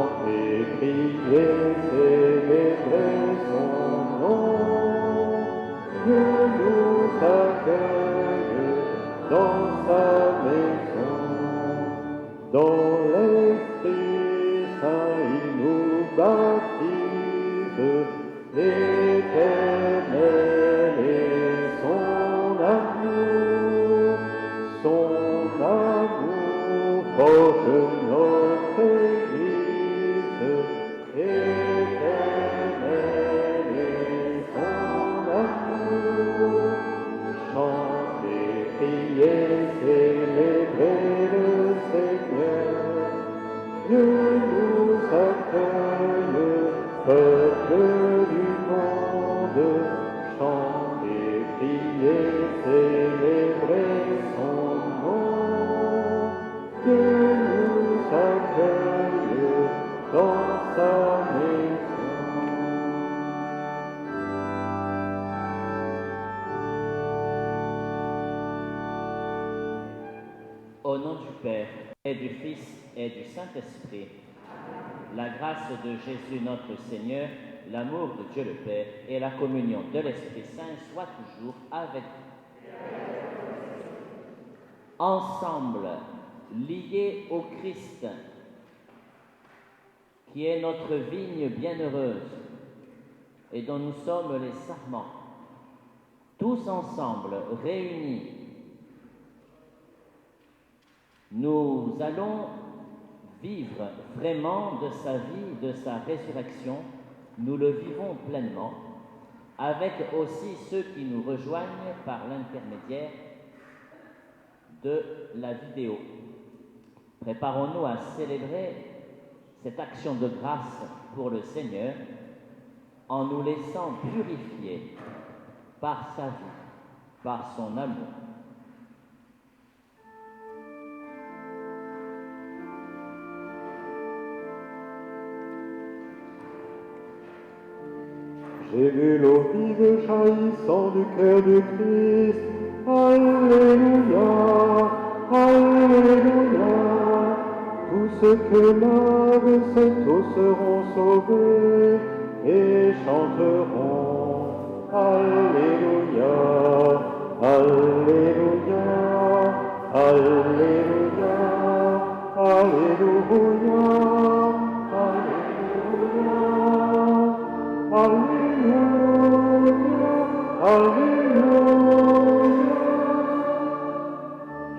chanter, prier, célébrer son nom. Dieu nous accueille dans sa maison. Dans l'Esprit Saint, il nous baptise, éternel est son amour forge notre Église, éternel est son amour. Chantez, priez, célébrez le Seigneur. Dieu nous accueille, peuple du monde. Chantez, priez, célébrez son nom. Dieu nous accueille dans sa maison. Au nom du Père, et du Fils, et du Saint-Esprit, la grâce de Jésus notre Seigneur, l'amour de Dieu le Père et la communion de l'Esprit Saint soient toujours avec vous. Ensemble, liés au Christ, qui est notre vigne bienheureuse et dont nous sommes les sarments, tous ensemble réunis, nous allons vivre vraiment de sa vie, de sa résurrection. Nous le vivons pleinement, avec aussi ceux qui nous rejoignent par l'intermédiaire de la vidéo. Préparons-nous à célébrer cette action de grâce pour le Seigneur en nous laissant purifier par sa vie, par son amour. J'ai vu l'eau vive jaillissant du cœur du Christ. Alléluia, Alléluia. Tous ceux que lave cette eau seront sauvés et chanteront. Alléluia, Alléluia, Alléluia, Alléluia, Alléluia, Alléluia, Alléluia.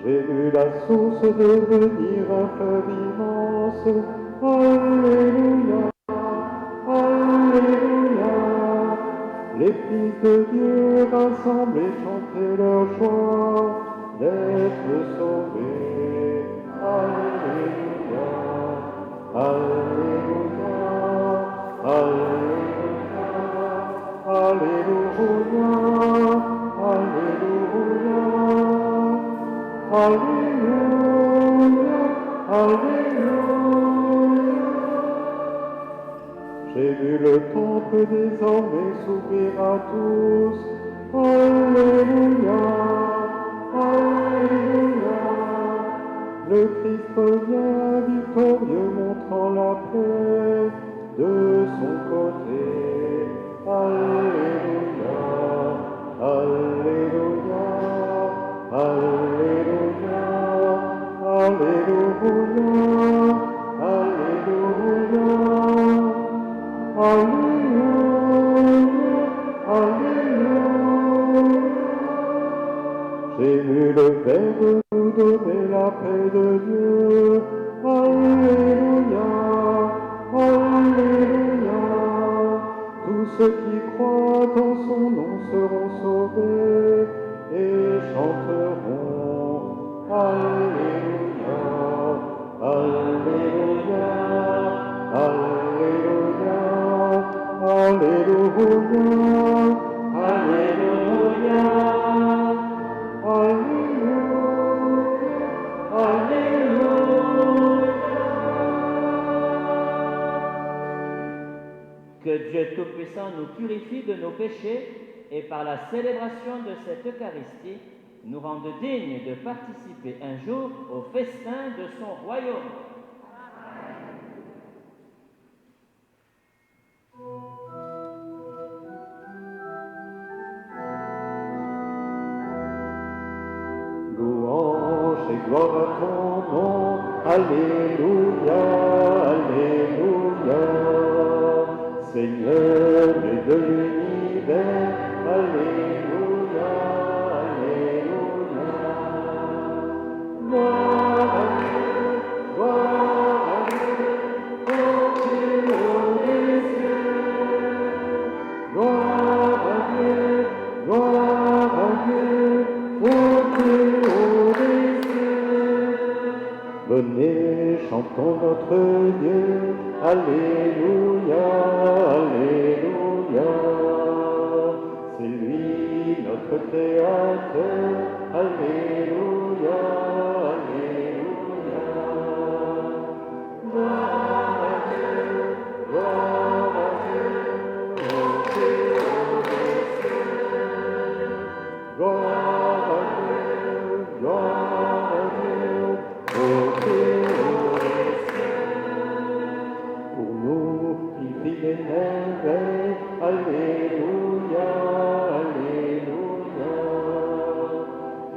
J'ai vu la source devenir un fleuve immense. Alléluia, Alléluia. Les fils de Dieu rassemblés chantaient leur joie d'être sauvés. Alléluia, Alléluia, Alléluia, Alléluia, Alléluia, Alléluia, Alléluia. J'ai vu le temple désormais s'ouvrir à tous. Alléluia, Alléluia. Le Christ revient victorieux montrant la paix de son côté. Alléluia, Alléluia, Alléluia, Alléluia, Alléluia, Alléluia, Alléluia. J'ai vu le Verbe nous donner la paix de Dieu. Alléluia, Alléluia. Tous ceux qui croient en son nom seront sauvés et chanteront. Alléluia, Alléluia, Alléluia, Alléluia, Alléluia, Alléluia, Alléluia. Que Dieu Tout-Puissant nous purifie de nos péchés et par la célébration de cette Eucharistie, nous rende dignes de participer un jour au festin de son royaume. gloire à ton nom. Alléluia, Alléluia. Seigneur de l'univers, Alléluia, Alléluia. Gloire à Dieu, gloire à Dieu, au Dieu des cieux. Gloire à Dieu, gloire à Dieu, au Dieu des cieux. Venez, chantons notre Dieu, Alléluia, Alléluia. C'est lui notre Créateur, Alléluia, Alléluia. Gloire à Dieu, gloire à Dieu, au Dieu des cieux. Gloire à Dieu, gloire à Dieu, au Dieu des cieux. Pour nous, il fit des merveilles, Alléluia, Alléluia.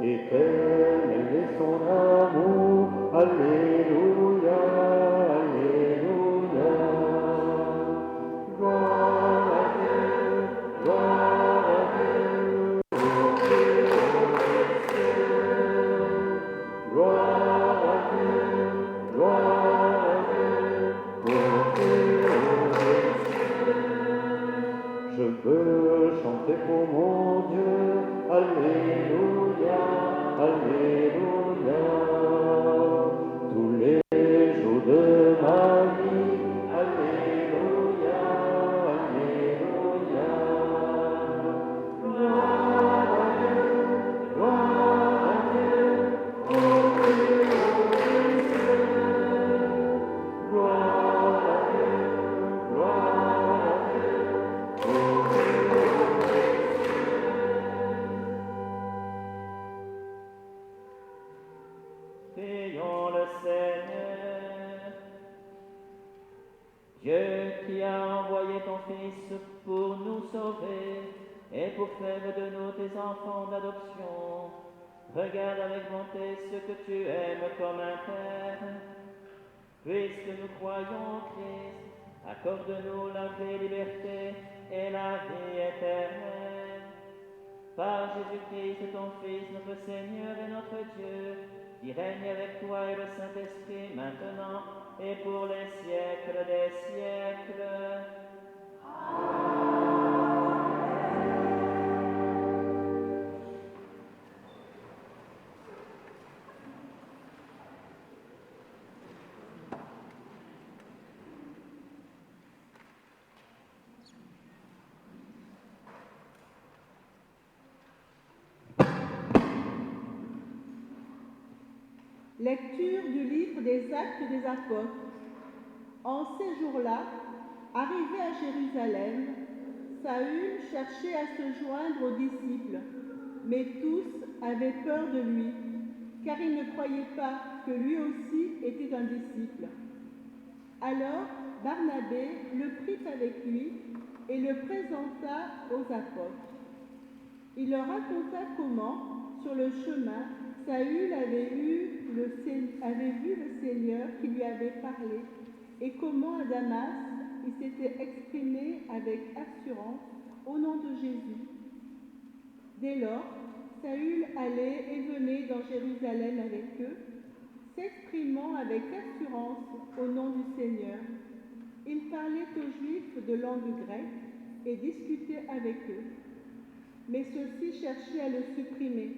Éternel est son amour, Alléluia, Alléluia. Gloire à Dieu, gloire à Dieu, au Dieu des cieux. Gloire à Dieu, gloire à Dieu, au Dieu des cieux. Je veux chanter pour mon Dieu, Alléluia, Alléluia. Tous les jours de ma vie, Alléluia, Alléluia. Gloire à Dieu, gloire à Dieu, au Dieu des cieux. Gloire à Dieu, gloire à Dieu, au Dieu des cieux. Prions le Seigneur. Dieu qui a envoyé ton Fils pour nous sauver et pour faire de nous tes enfants d'adoption, regarde avec bonté ce que tu aimes comme un Père. Puisque nous croyons en Christ, accorde-nous la vraie liberté et la vie éternelle. Par Jésus-Christ, ton Fils, notre Seigneur et notre Dieu, qui règne avec toi et le Saint-Esprit maintenant et pour les siècles des siècles. Lecture du livre des Actes des Apôtres. En ces jours-là, arrivé à Jérusalem, Saül cherchait à se joindre aux disciples, mais tous avaient peur de lui, car ils ne croyaient pas que lui aussi était un disciple. Alors Barnabé le prit avec lui et le présenta aux apôtres. Il leur raconta comment, sur le chemin, Saül avait vu le Seigneur qui lui avait parlé et comment à Damas il s'était exprimé avec assurance au nom de Jésus. Dès lors, Saül allait et venait dans Jérusalem avec eux, s'exprimant avec assurance au nom du Seigneur. Il parlait aux Juifs de langue grecque et discutait avec eux. Mais ceux-ci cherchaient à le supprimer.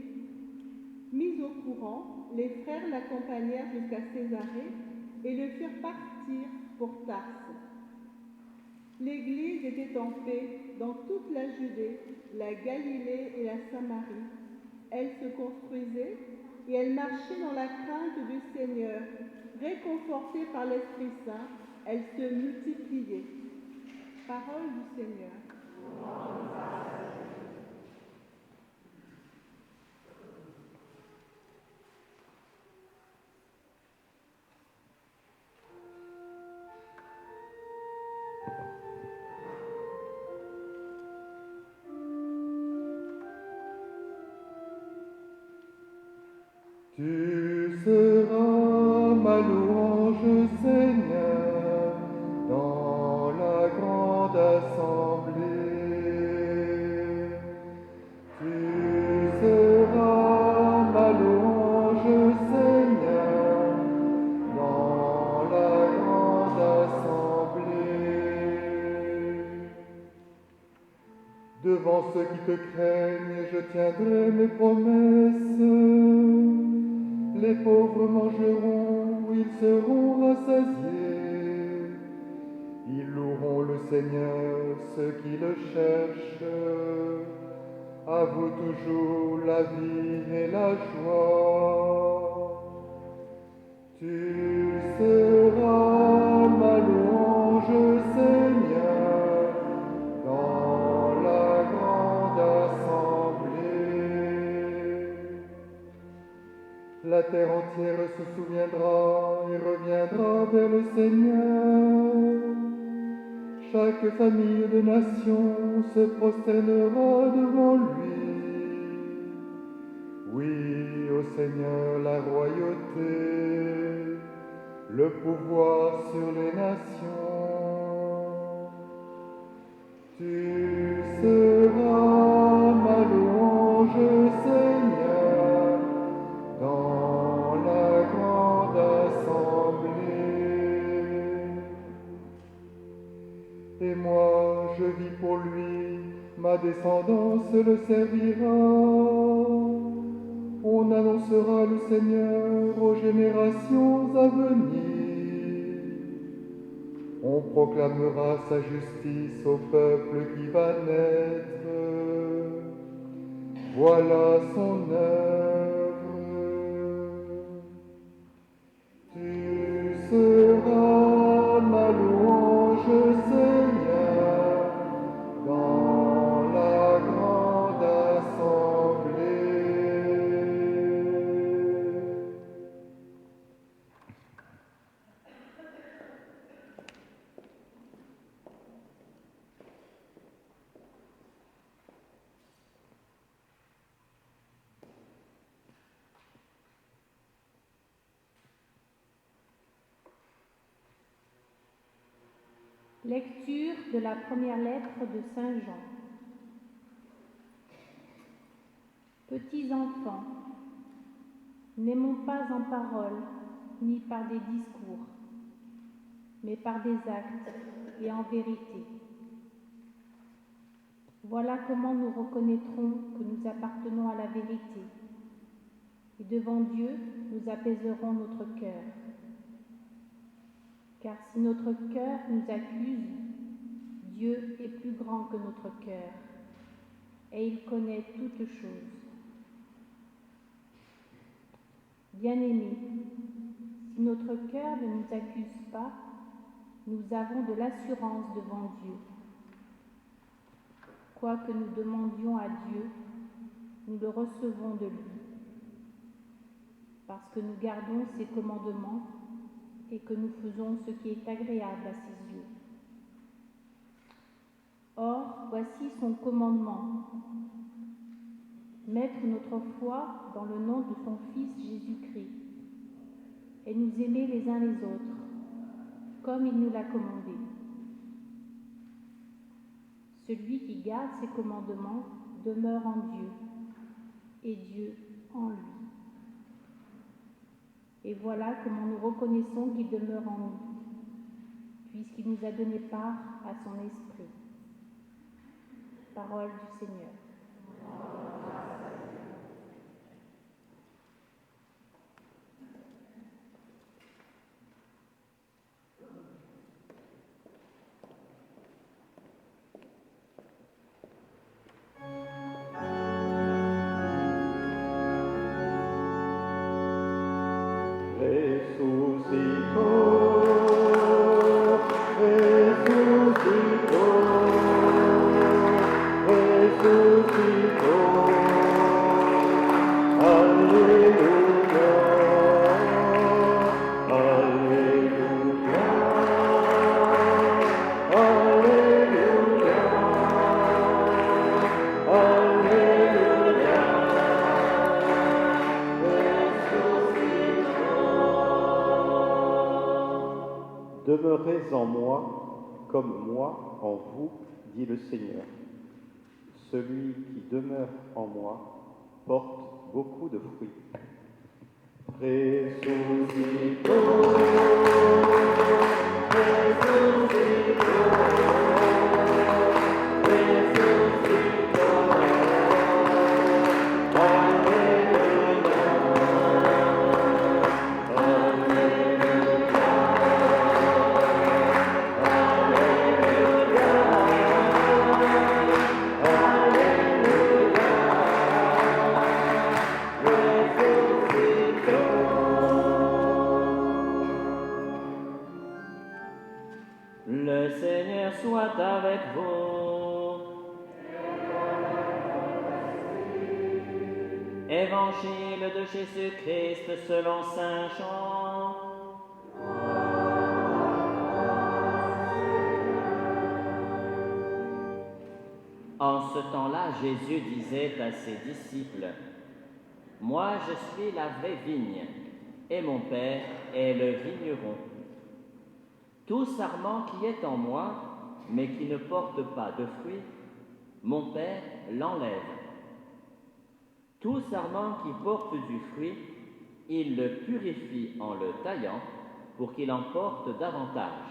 Mis au courant, les frères l'accompagnèrent jusqu'à Césarée et le firent partir pour Tarse. L'Église était en paix dans toute la Judée, la Galilée et la Samarie. Elle se construisait et elle marchait dans la crainte du Seigneur. Réconfortée par l'Esprit Saint, elle se multipliait. Parole du Seigneur. Tu sais Devant ceux qui te craignent, je tiendrai mes promesses. Les pauvres mangeront, ils seront rassasiés. Ils loueront le Seigneur, ceux qui le cherchent. À vous toujours la vie et la joie. Tu seras ma louange, Seigneur, dans la grande assemblée. La terre entière se souviendra et reviendra vers le Seigneur. Chaque famille de nations se prosternera devant lui. Oui, au Seigneur la royauté, le pouvoir sur les nations. Tu seras ma louange, Seigneur, dans la grande assemblée. Et moi, je vis pour lui, ma descendance le servira. On annoncera le Seigneur aux générations à venir. On proclamera sa justice au peuple qui va naître. Voilà son œuvre. Tu seras ma louange, Seigneur, dans la grande assemblée. Lecture de la première lettre de Saint Jean. Petits enfants, n'aimons pas en parole ni par des discours, mais par des actes et en vérité. Voilà comment nous reconnaîtrons que nous appartenons à la vérité. Et devant Dieu, nous apaiserons notre cœur. Car si notre cœur nous accuse, Dieu est plus grand que notre cœur, et il connaît toutes choses. Bien-aimés, si notre cœur ne nous accuse pas, nous avons de l'assurance devant Dieu. Quoi que nous demandions à Dieu, nous le recevons de lui, parce que nous gardons ses commandements et que nous faisons ce qui est agréable à ses yeux. Or, voici son commandement: mettre notre foi dans le nom de son Fils Jésus-Christ et nous aimer les uns les autres, comme il nous l'a commandé. Celui qui garde ses commandements demeure en Dieu, et Dieu en lui. Et voilà comment nous reconnaissons qu'il demeure en nous, puisqu'il nous a donné part à son esprit. Parole du Seigneur. Demeurez en moi, comme moi en vous, dit le Seigneur. Celui qui demeure en moi porte beaucoup de fruits. Ressuscitons, ressuscitons, ressuscitons. Seigneur soit avec vous. Évangile de Jésus-Christ selon saint Jean. En ce temps-là, Jésus disait à ses disciples, « Moi, je suis la vraie vigne, et mon Père est le vigneron. Tout sarment qui est en moi, mais qui ne porte pas de fruits, mon Père l'enlève. Tout sarment qui porte du fruit, il le purifie en le taillant, pour qu'il en porte davantage.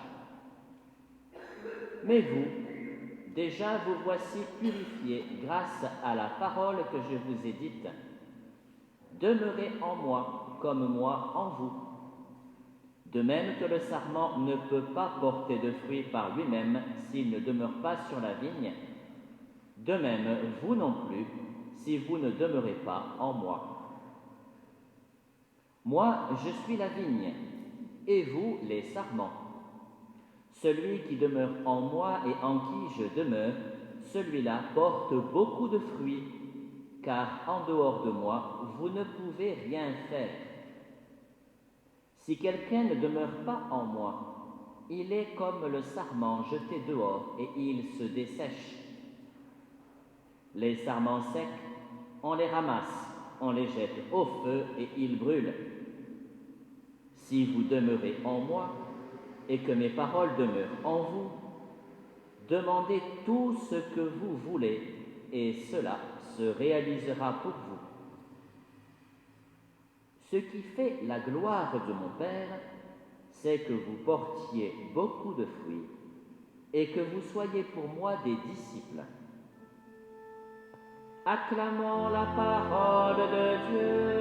Mais vous, déjà vous voici purifiés grâce à la parole que je vous ai dite. Demeurez en moi comme moi en vous. De même que le sarment ne peut pas porter de fruits par lui-même s'il ne demeure pas sur la vigne, de même vous non plus si vous ne demeurez pas en moi. Moi, je suis la vigne, et vous les sarments. Celui qui demeure en moi et en qui je demeure, celui-là porte beaucoup de fruits, car en dehors de moi, vous ne pouvez rien faire. Si quelqu'un ne demeure pas en moi, il est comme le sarment jeté dehors et il se dessèche. Les sarments secs, on les ramasse, on les jette au feu et ils brûlent. Si vous demeurez en moi et que mes paroles demeurent en vous, demandez tout ce que vous voulez et cela se réalisera pour vous. Ce qui fait la gloire de mon Père, c'est que vous portiez beaucoup de fruits et que vous soyez pour moi des disciples. Acclamons la parole de Dieu.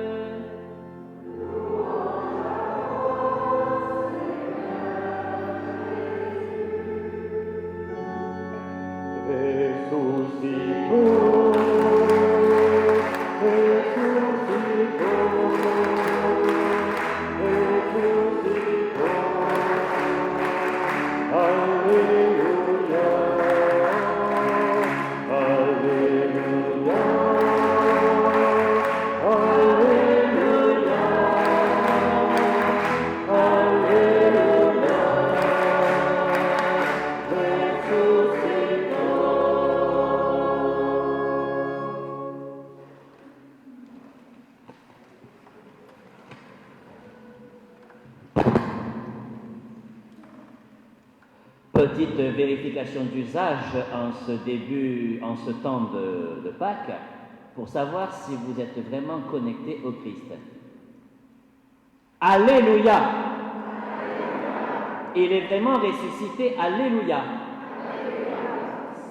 Petite vérification d'usage en ce temps de Pâques, pour savoir si vous êtes vraiment connecté au Christ. Alléluia! Il est vraiment ressuscité, alléluia!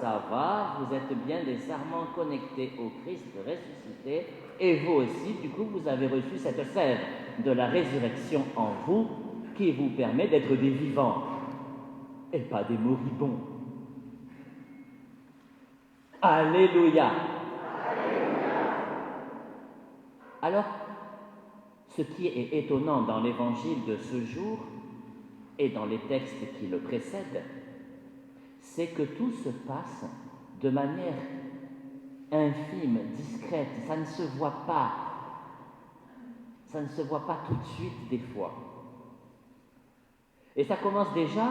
Ça va, vous êtes bien des sarments connectés au Christ ressuscité, et vous aussi, du coup, vous avez reçu cette sève de la résurrection en vous, qui vous permet d'être des vivants. Et pas des moribonds. Alléluia. Alors, ce qui est étonnant dans l'évangile de ce jour et dans les textes qui le précèdent, c'est que tout se passe de manière infime, discrète, ça ne se voit pas. Ça ne se voit pas tout de suite des fois. Et ça commence déjà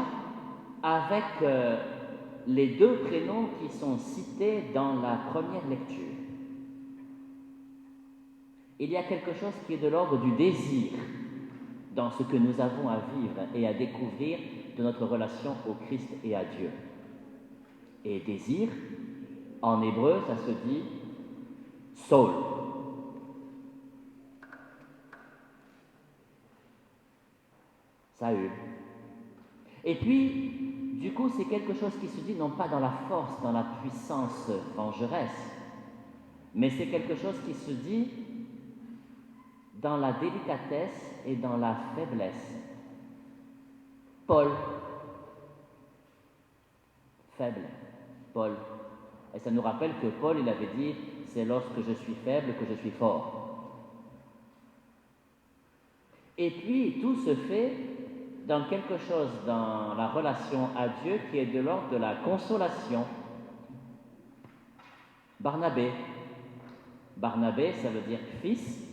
avec les deux prénoms qui sont cités dans la première lecture. Il y a quelque chose qui est de l'ordre du désir dans ce que nous avons à vivre et à découvrir de notre relation au Christ et à Dieu. Et désir, en hébreu, ça se dit « Saul ». Saül. Et puis, du coup, c'est quelque chose qui se dit non pas dans la force, dans la puissance vengeresse, mais c'est quelque chose qui se dit dans la délicatesse et dans la faiblesse. Paul. Faible. Paul. Et ça nous rappelle que Paul, il avait dit, c'est lorsque je suis faible que je suis fort. Et puis, tout se fait dans quelque chose dans la relation à Dieu qui est de l'ordre de la consolation. Barnabé, ça veut dire fils,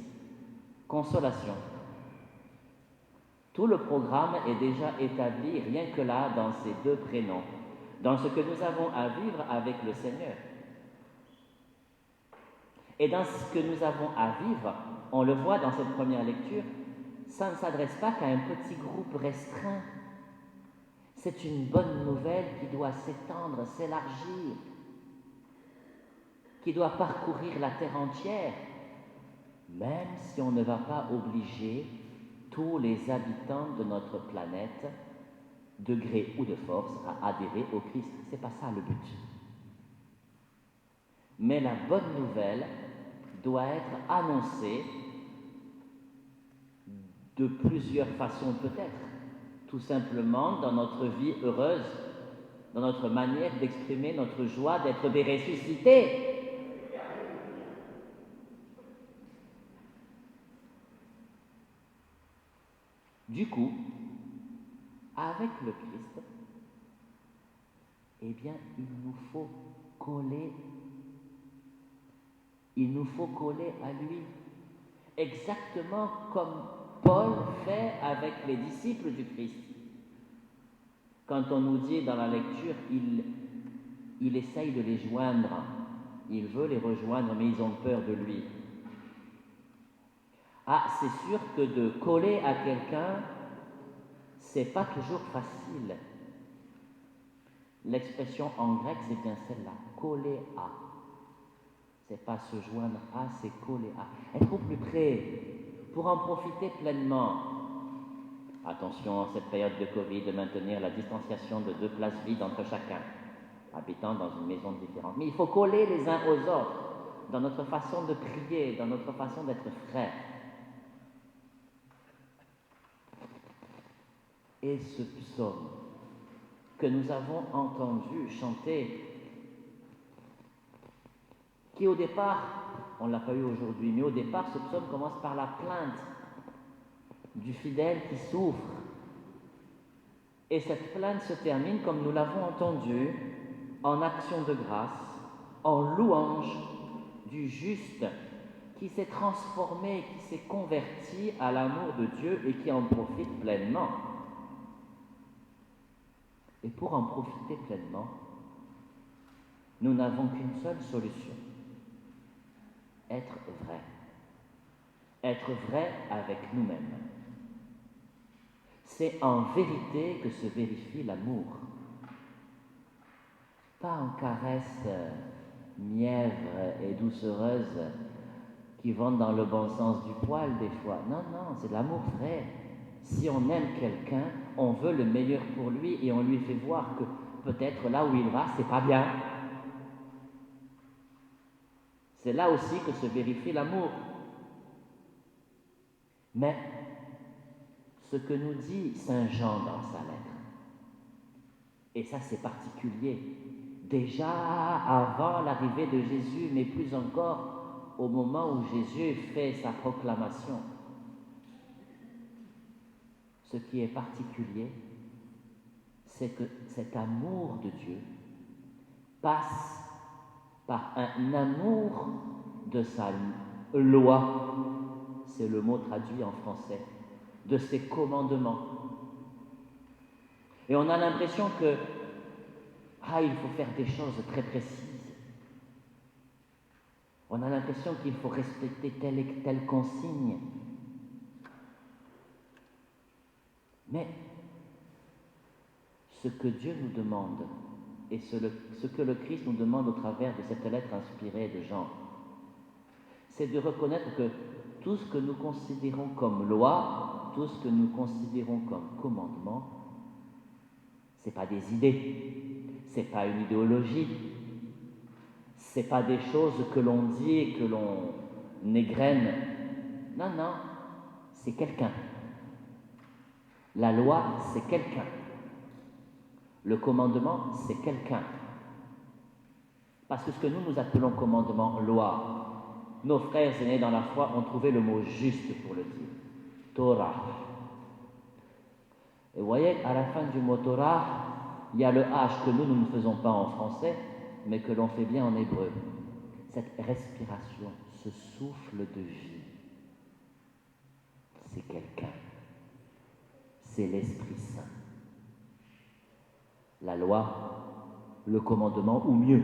consolation. Tout le programme est déjà établi, rien que là, dans ces deux prénoms, dans ce que nous avons à vivre avec le Seigneur. Et dans ce que nous avons à vivre, on le voit dans cette première lecture, ça ne s'adresse pas qu'à un petit groupe restreint. C'est une bonne nouvelle qui doit s'étendre, s'élargir, qui doit parcourir la terre entière, même si on ne va pas obliger tous les habitants de notre planète, de gré ou de force, à adhérer au Christ. C'est pas ça le but. Mais la bonne nouvelle doit être annoncée de plusieurs façons peut-être. Tout simplement dans notre vie heureuse, dans notre manière d'exprimer notre joie d'être des ressuscités. Du coup, avec le Christ, eh bien, il nous faut coller à lui, exactement comme Paul fait avec les disciples du Christ. Quand on nous dit dans la lecture, il essaye de les joindre, il veut les rejoindre, mais ils ont peur de lui. Ah, c'est sûr que de coller à quelqu'un, c'est pas toujours facile. L'expression en grec, c'est bien celle-là, coller à. C'est pas se joindre à, c'est coller à. Être au plus près, pour en profiter pleinement. Attention, en cette période de Covid, de maintenir la distanciation de 2 places vides entre chacun, habitant dans une maison différente. Mais il faut coller les uns aux autres, dans notre façon de prier, dans notre façon d'être frères. Et ce psaume que nous avons entendu chanter, qui au départ, on ne l'a pas eu aujourd'hui, mais au départ, ce psaume commence par la plainte du fidèle qui souffre. Et cette plainte se termine, comme nous l'avons entendu, en action de grâce, en louange du juste qui s'est transformé, qui s'est converti à l'amour de Dieu et qui en profite pleinement. Et pour en profiter pleinement, nous n'avons qu'une seule solution. Être vrai. Être vrai avec nous-mêmes. C'est en vérité que se vérifie l'amour. Pas en caresses mièvres et doucereuses qui vont dans le bon sens du poil des fois. Non, c'est l'amour vrai. Si on aime quelqu'un, on veut le meilleur pour lui et on lui fait voir que peut-être là où il va, c'est pas bien. C'est là aussi que se vérifie l'amour. Mais ce que nous dit Saint Jean dans sa lettre, et ça c'est particulier, déjà avant l'arrivée de Jésus, mais plus encore au moment où Jésus fait sa proclamation, ce qui est particulier, c'est que cet amour de Dieu passe par un amour de sa loi, c'est le mot traduit en français, de ses commandements. Et on a l'impression que il faut faire des choses très précises. On a l'impression qu'il faut respecter telle et telle consigne. Mais ce que Dieu nous demande, et ce que le Christ nous demande au travers de cette lettre inspirée de Jean, c'est de reconnaître que tout ce que nous considérons comme loi, tout ce que nous considérons comme commandement, ce n'est pas des idées, ce n'est pas une idéologie, ce n'est pas des choses que l'on dit et que l'on égrène. Non, c'est quelqu'un. La loi, c'est quelqu'un. Le commandement, c'est quelqu'un. Parce que ce que nous appelons commandement, loi, nos frères aînés dans la foi ont trouvé le mot juste pour le dire. Torah. Et vous voyez, à la fin du mot Torah, il y a le H que nous ne faisons pas en français, mais que l'on fait bien en hébreu. Cette respiration, ce souffle de vie, c'est quelqu'un. C'est l'Esprit Saint. La loi, le commandement, ou mieux,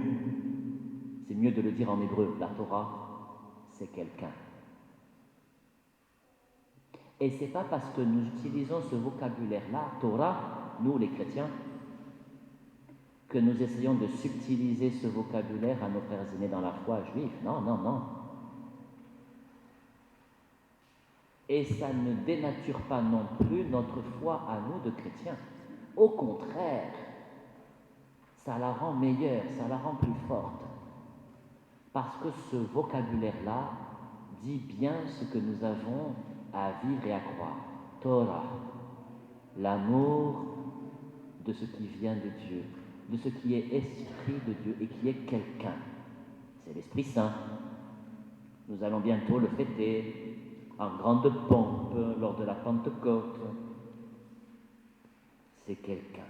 c'est mieux de le dire en hébreu, la Torah, c'est quelqu'un. Et c'est pas parce que nous utilisons ce vocabulaire-là, Torah, nous les chrétiens, que nous essayons de subtiliser ce vocabulaire à nos frères aînés dans la foi juive. Non, non, non. Et ça ne dénature pas non plus notre foi à nous de chrétiens. Au contraire, ça la rend meilleure, ça la rend plus forte. Parce que ce vocabulaire-là dit bien ce que nous avons à vivre et à croire. Torah, l'amour de ce qui vient de Dieu, de ce qui est esprit de Dieu et qui est quelqu'un. C'est l'Esprit Saint. Nous allons bientôt le fêter en grande pompe lors de la Pentecôte. C'est quelqu'un.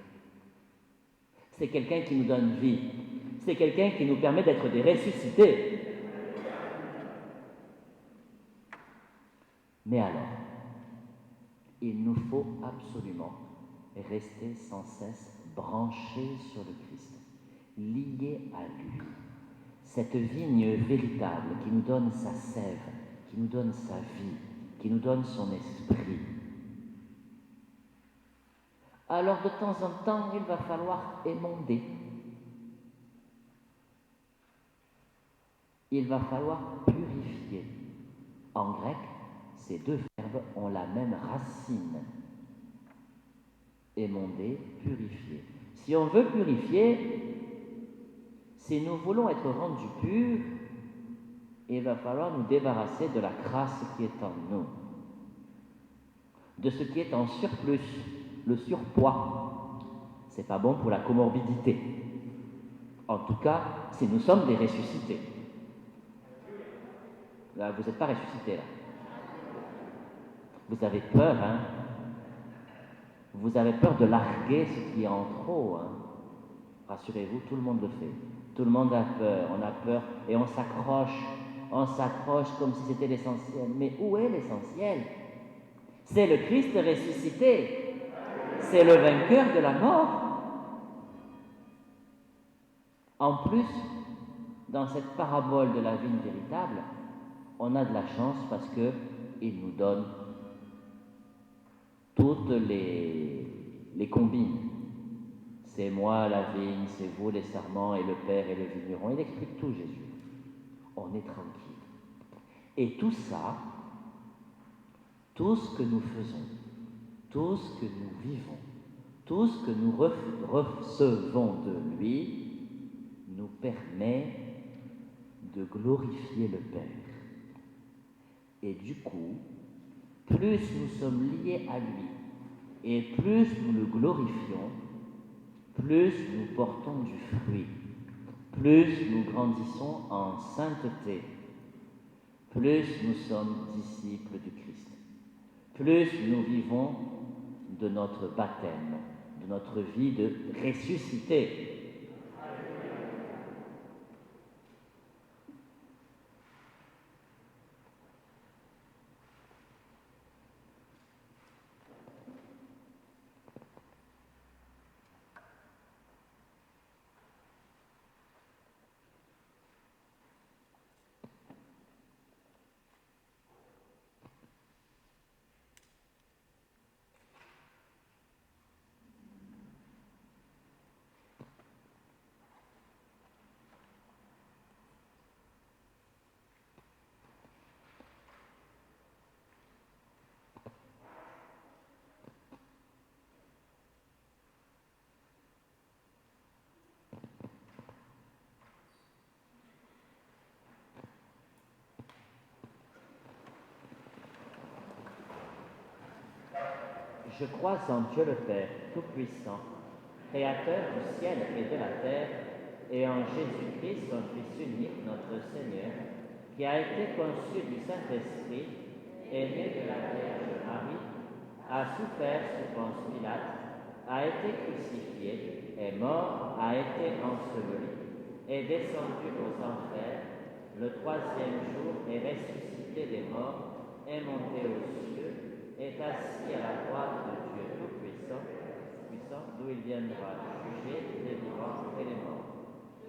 C'est quelqu'un qui nous donne vie. C'est quelqu'un qui nous permet d'être des ressuscités. Mais alors, il nous faut absolument rester sans cesse branchés sur le Christ, liés à lui. Cette vigne véritable qui nous donne sa sève, qui nous donne sa vie, qui nous donne son esprit. Alors de temps en temps, il va falloir émonder. Il va falloir purifier. En grec, ces deux verbes ont la même racine. Émonder, purifier. Si on veut purifier, si nous voulons être rendus purs, il va falloir nous débarrasser de la crasse qui est en nous, de ce qui est en surplus, le surpoids. C'est pas bon pour la comorbidité. En tout cas, si nous sommes des ressuscités. Là, vous n'êtes pas ressuscités, là. Vous avez peur, hein? Vous avez peur de larguer ce qui est en trop, hein? Rassurez-vous, tout le monde le fait. Tout le monde a peur, on a peur et on s'accroche comme si c'était l'essentiel. Mais où est l'essentiel? C'est le Christ ressuscité. C'est le vainqueur de la mort. En plus, dans cette parabole de la vigne véritable, on a de la chance parce qu'il nous donne toutes les combines. C'est moi la vigne, c'est vous les sarments, et le Père et le vigneron. Il explique tout, Jésus. On est tranquille. Et tout ça, tout ce que nous faisons, tout ce que nous vivons, tout ce que nous recevons de lui, nous permet de glorifier le Père. Et du coup, plus nous sommes liés à lui, et plus nous le glorifions, plus nous portons du fruit, plus nous grandissons en sainteté, plus nous sommes disciples du Christ, plus nous vivons de notre baptême, de notre vie de ressuscité. Je crois en Dieu le Père Tout-Puissant, Créateur du ciel et de la terre, et en Jésus-Christ, son Fils unique, notre Seigneur, qui a été conçu du Saint-Esprit, et né de la Vierge Marie, a souffert sous Ponce Pilate, a été crucifié, est mort, a été enseveli, est descendu aux enfers, le troisième jour est ressuscité des morts, est monté aux cieux, est assis à la droite de Dieu Tout-Puissant, d'où il viendra juger les vivants et les morts.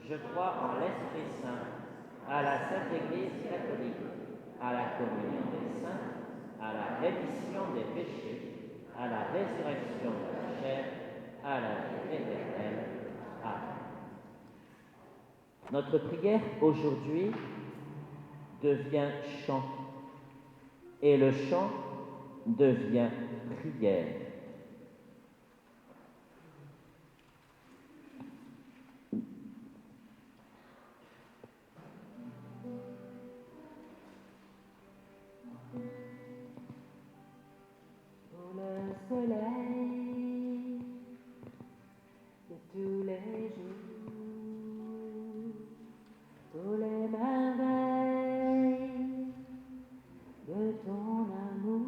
Je crois en l'Esprit Saint, à la Sainte Église catholique, à la communion des saints, à la rémission des péchés, à la résurrection de la chair, à la vie éternelle. Amen. Notre prière aujourd'hui devient chant, et le chant devient prière. Soleil de tous les jours, pour les merveilles de ton amour,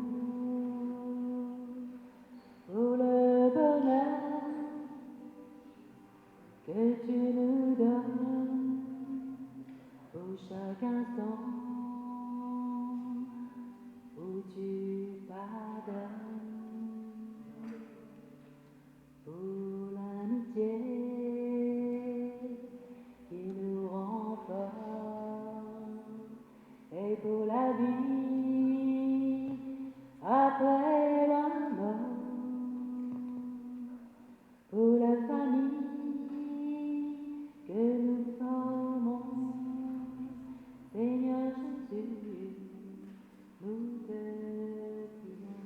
pour le bonheur que tu nous donnes, pour chaque instant où tu pardonnes. Pour l'amitié qui nous rend forts et pour la vie après la mort, pour la famille que nous formons, Seigneur Jésus, nous te prions.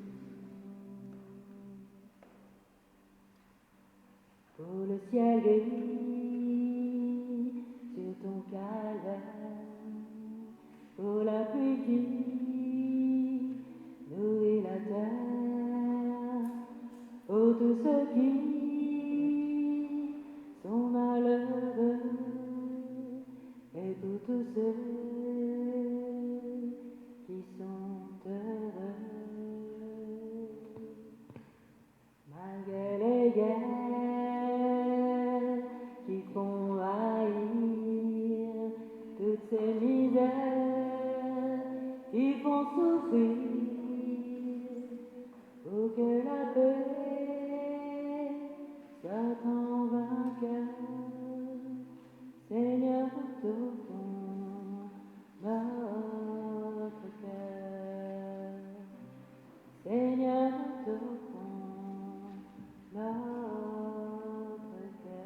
Pour le ciel gris sur ton calvaire, pour la pluie qui nourrit la terre, pour tous ceux qui sont malheureux et pour tous ceux qui sont heureux, malgré les guerres qui font haïr, toutes ces misères qui font souffrir, pour que la paix soit en vainqueur, Seigneur, tournons notre cœur, Seigneur, tournons notre cœur.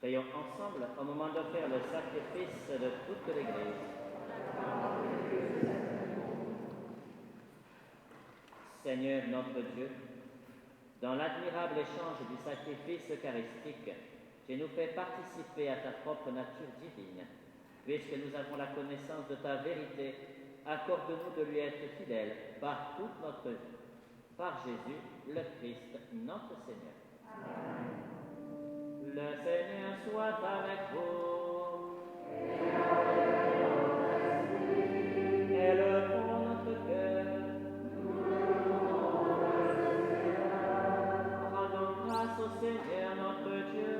Prions ensemble au moment d'offrir le sacrifice de toute l'Église. Seigneur notre Dieu, dans l'admirable échange du sacrifice eucharistique, tu nous fais participer à ta propre nature divine. Puisque nous avons la connaissance de ta vérité, accorde-nous de lui être fidèles par toute notre vie. Par Jésus, le Christ, notre Seigneur. Amen. Le Seigneur soit avec vous. Élevons notre cœur. Rendons grâce au Seigneur notre Dieu.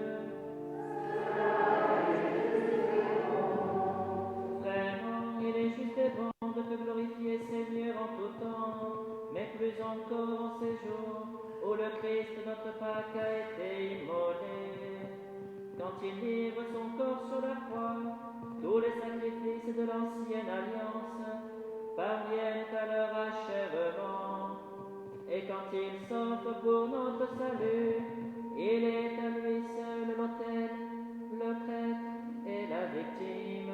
Vraiment, il est juste et bon de te glorifier, Seigneur, en tout temps, mais plus encore en ces jours où le Christ, notre Pâque, a été immolé. Quand il livre son corps sur la croix, tous les sacrifices de l'ancienne alliance parviennent à leur achèvement. Et quand il s'offre pour notre salut, il est à lui seul l'autel, le prêtre et la victime.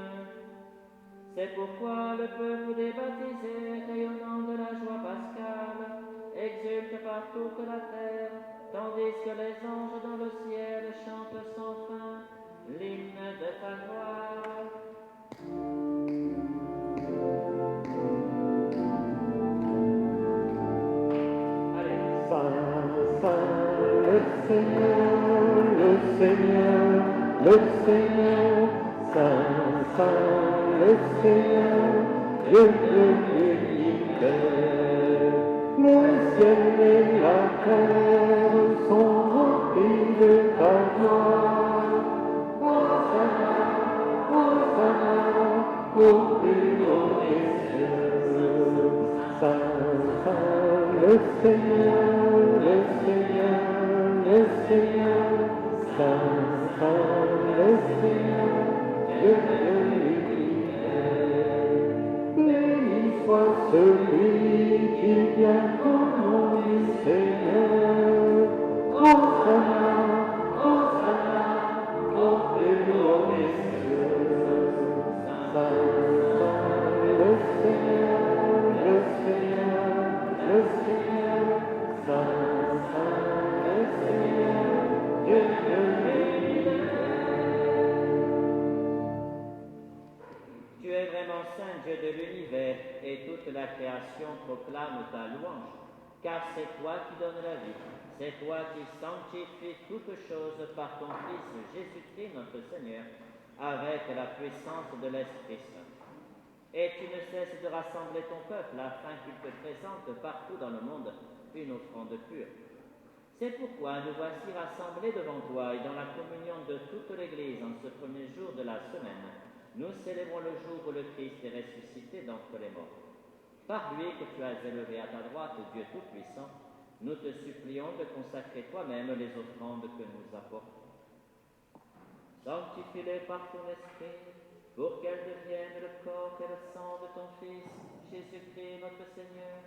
C'est pourquoi le peuple des baptisés, rayonnant de la joie pascale, exulte par toute la terre, tandis que les anges dans le ciel chantent sans fin l'hymne de ta gloire. Allez. Saint, Saint, le Seigneur, le Seigneur, le Seigneur, Saint, Saint, le Seigneur, Dieu de l'univers. Le ciel et la terre sont remplis de ta gloire. Hosanna, Hosanna, au plus haut des cieux. Saint, Saint, le Seigneur, le Seigneur, le Seigneur, Saint, Saint, le Seigneur, Dieu de l'univers. Béni soit celui qui vient au nom du Seigneur. Hosanna, Hosanna, au plus haut des cieux. Saint, Saint, le Seigneur, le Seigneur, le Seigneur, Saint, Saint, le Seigneur, Dieu de l'univers. Tu es vraiment saint, Dieu de l'univers, et toute la création proclame ta louange, car c'est toi qui donnes la vie, c'est toi qui sanctifies toutes choses par ton Fils Jésus-Christ notre Seigneur, avec la puissance de l'Esprit Saint. Et tu ne cesses de rassembler ton peuple afin qu'il te présente partout dans le monde une offrande pure. C'est pourquoi nous voici rassemblés devant toi et dans la communion de toute l'Église en ce premier jour de la semaine. Nous célébrons le jour où le Christ est ressuscité d'entre les morts. Par lui que tu as élevé à ta droite, Dieu Tout-Puissant, nous te supplions de consacrer toi-même les offrandes que nous apportons. Sanctifie-les par ton esprit, pour qu'elles deviennent le corps et le sang de ton Fils, Jésus-Christ notre Seigneur,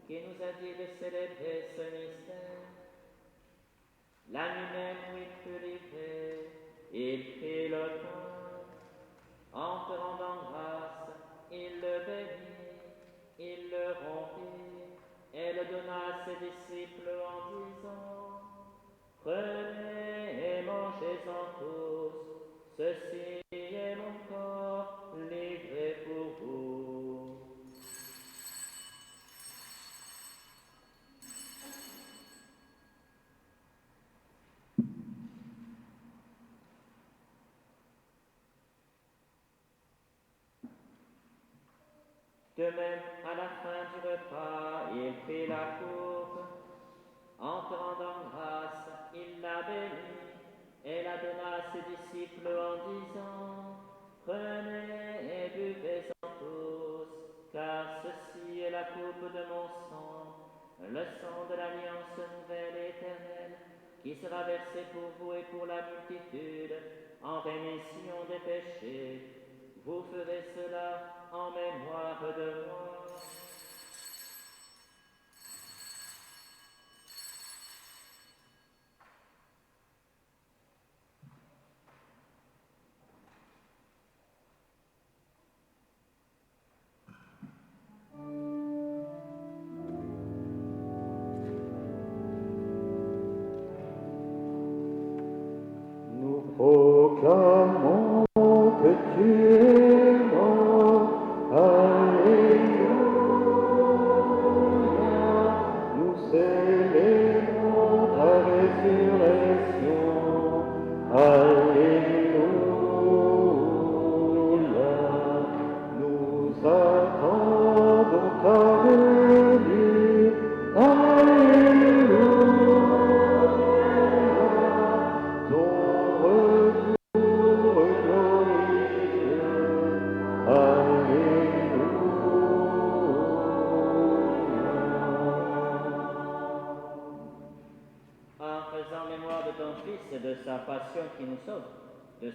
qui nous a dit de célébrer ce mystère. La nuit même où il fut livré, il prit le pain. En te rendant grâce, il le bénit, il le rompit et le donna à ses disciples en disant: Prenez et mangez-en tous, ceci est mon corps livré pour vous. De même, à la fin du repas, il prit la coupe. En te rendant grâce, il la bénit et la donna à ses disciples en disant: Prenez et buvez-en tous, car ceci est la coupe de mon sang, le sang de l'alliance nouvelle et éternelle, qui sera versé pour vous et pour la multitude en rémission des péchés. Vous ferez cela en mémoire de moi.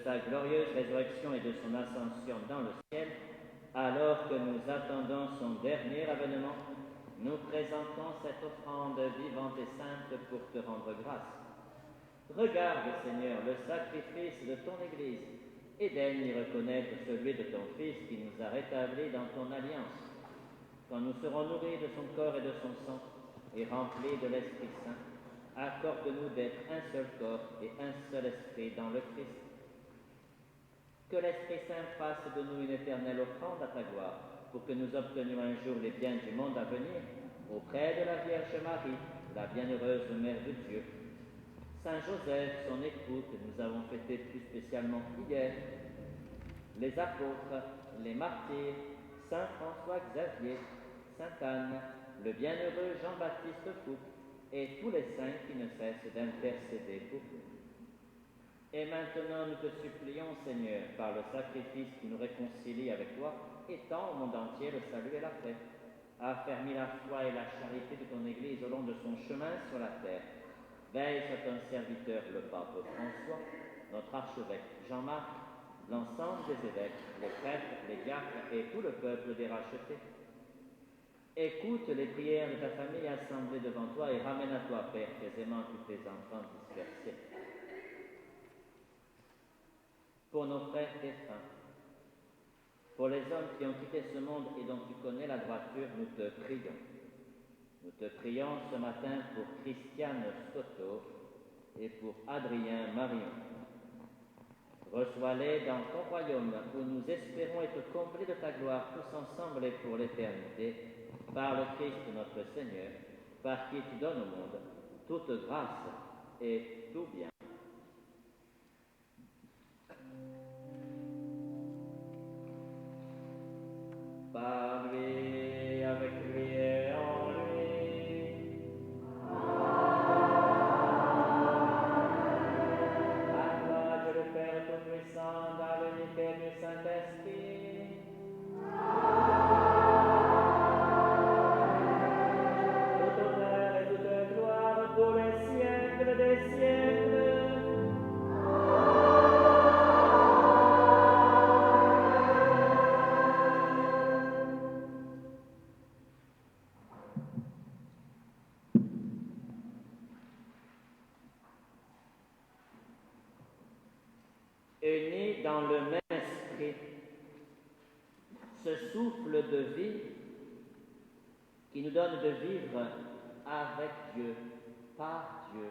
sa glorieuse résurrection et de son ascension dans le ciel, alors que nous attendons son dernier avènement, nous présentons cette offrande vivante et sainte pour te rendre grâce. Regarde, Seigneur, le sacrifice de ton Église et daigne y reconnaître celui de ton Fils qui nous a rétablis dans ton alliance. Quand nous serons nourris de son corps et de son sang et remplis de l'Esprit Saint, accorde-nous d'être un seul corps et un seul esprit dans le Christ. Que l'Esprit Saint fasse de nous une éternelle offrande à ta gloire, pour que nous obtenions un jour les biens du monde à venir, auprès de la Vierge Marie, la bienheureuse Mère de Dieu. Saint Joseph, son époux, que nous avons fêté plus spécialement hier, les apôtres, les martyrs, Saint François Xavier, Sainte Anne, le bienheureux Jean-Baptiste Fouque, et tous les saints qui ne cessent d'intercéder pour nous. Et maintenant nous te supplions, Seigneur, par le sacrifice qui nous réconcilie avec toi, étends au monde entier le salut et la paix. Affermis la foi et la charité de ton Église au long de son chemin sur la terre. Veille sur ton serviteur, le pape François, notre archevêque Jean-Marc, l'ensemble des évêques, les prêtres, les diacres et tout le peuple des rachetés. Écoute les prières de ta famille assemblée devant toi et ramène à toi, Père, tes aimants, tous tes enfants dispersés. Pour nos frères défunts, pour les hommes qui ont quitté ce monde et dont tu connais la droiture, nous te prions. Nous te prions ce matin pour Christiane Soto et pour Adrien Marion. Reçois-les dans ton royaume où nous espérons être comblés de ta gloire tous ensemble et pour l'éternité, par le Christ notre Seigneur, par qui tu donnes au monde toute grâce et tout bien. Par lui, avec lui et en lui. À toi, Dieu le Père Tout-Puissant, dans l'unité du Saint-Esprit. Tout honneur et toute gloire pour les siècles des siècles. Unis dans le même esprit, ce souffle de vie qui nous donne de vivre avec Dieu, par Dieu,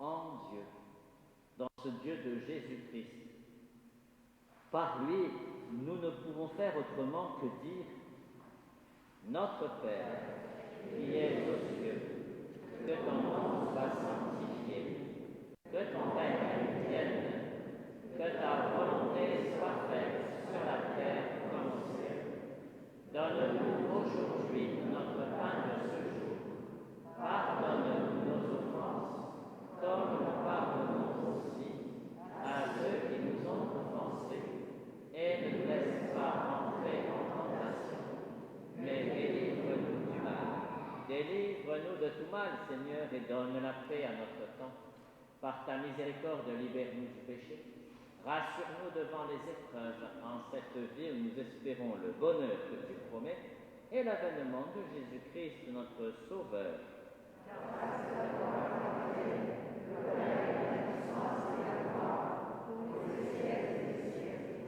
en Dieu, dans ce Dieu de Jésus-Christ. Par lui, nous ne pouvons faire autrement que dire « Notre Père, qui es aux cieux, que ton nom soit sanctifié, que ton règne vienne, que ta volonté soit faite sur la terre comme au ciel. Donne-nous aujourd'hui notre pain de ce jour. Pardonne-nous nos offenses, comme nous pardonnons aussi à ceux qui nous ont offensés. Et ne nous laisse pas entrer en tentation, mais délivre-nous du mal. Délivre-nous de tout mal, Seigneur, et donne la paix à notre temps. Par ta miséricorde, libère-nous du péché. Rassure-nous devant les épreuves en cette vie où nous espérons le bonheur que tu promets et l'avènement de Jésus-Christ, notre Sauveur.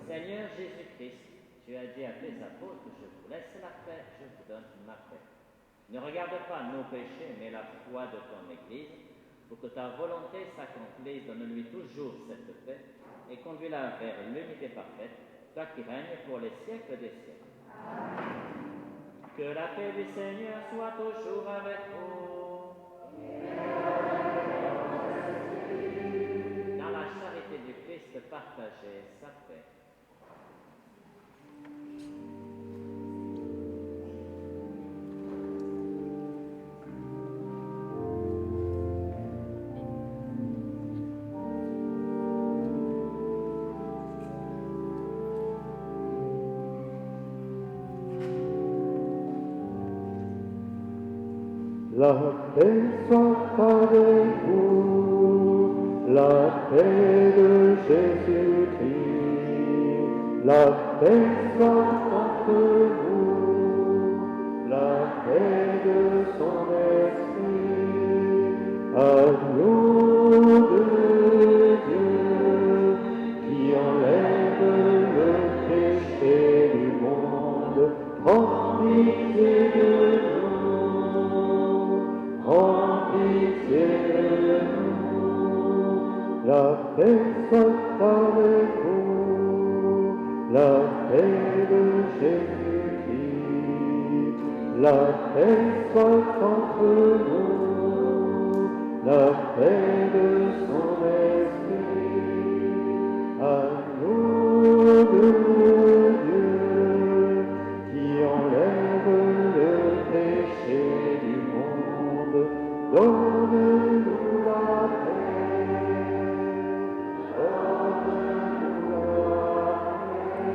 Seigneur Jésus-Christ, tu as dit à tes apôtres, je vous laisse la paix, je vous donne ma paix. Ne regarde pas nos péchés, mais la foi de ton Église, pour que ta volonté s'accomplisse. Donne-lui toujours cette paix et conduis-la vers l'unité parfaite, toi qui règnes pour les siècles des siècles. Amen. Que la paix du Seigneur soit toujours avec vous. Dans la charité du Christ, partagez sa paix. La paix soit avec vous, la paix de Jésus-Christ, la paix soit entre vous, la paix de son esprit, agneau de Dieu, qui enlève le péché du monde, prends pitié de nous, prends pitié de nous. La paix soit avec vous, la paix de Jésus-Christ, la paix soit entre nous, la paix de son esprit, à nous de Dieu, qui enlève le péché du monde, donne-nous la paix, donne-nous la paix.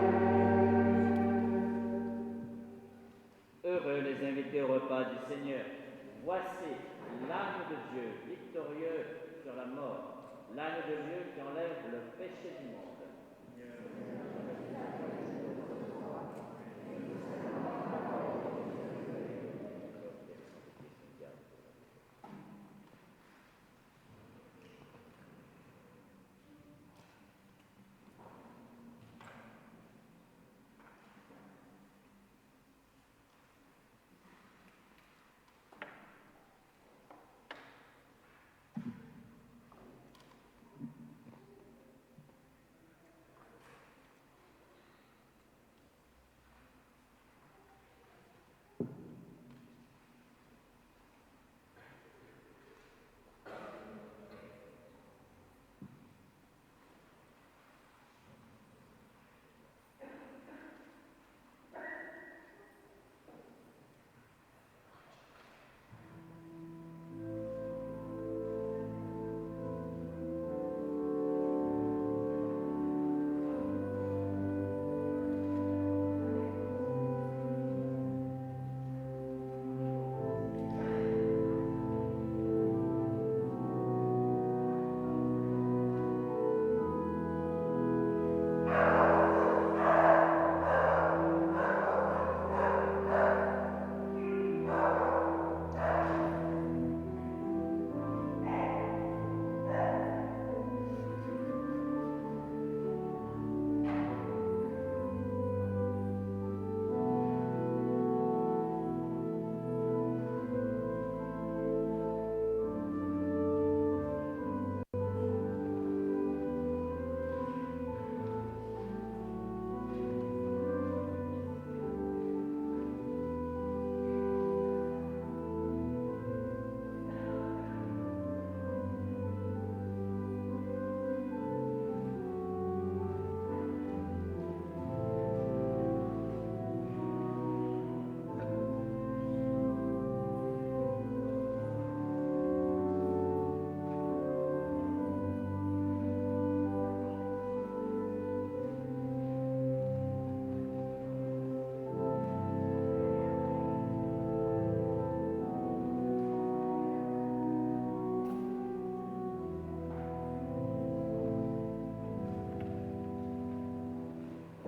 Heureux les invités au repas du Seigneur. Voici l'âne de Dieu, victorieux sur la mort, l'âne de Dieu qui enlève le péché du monde.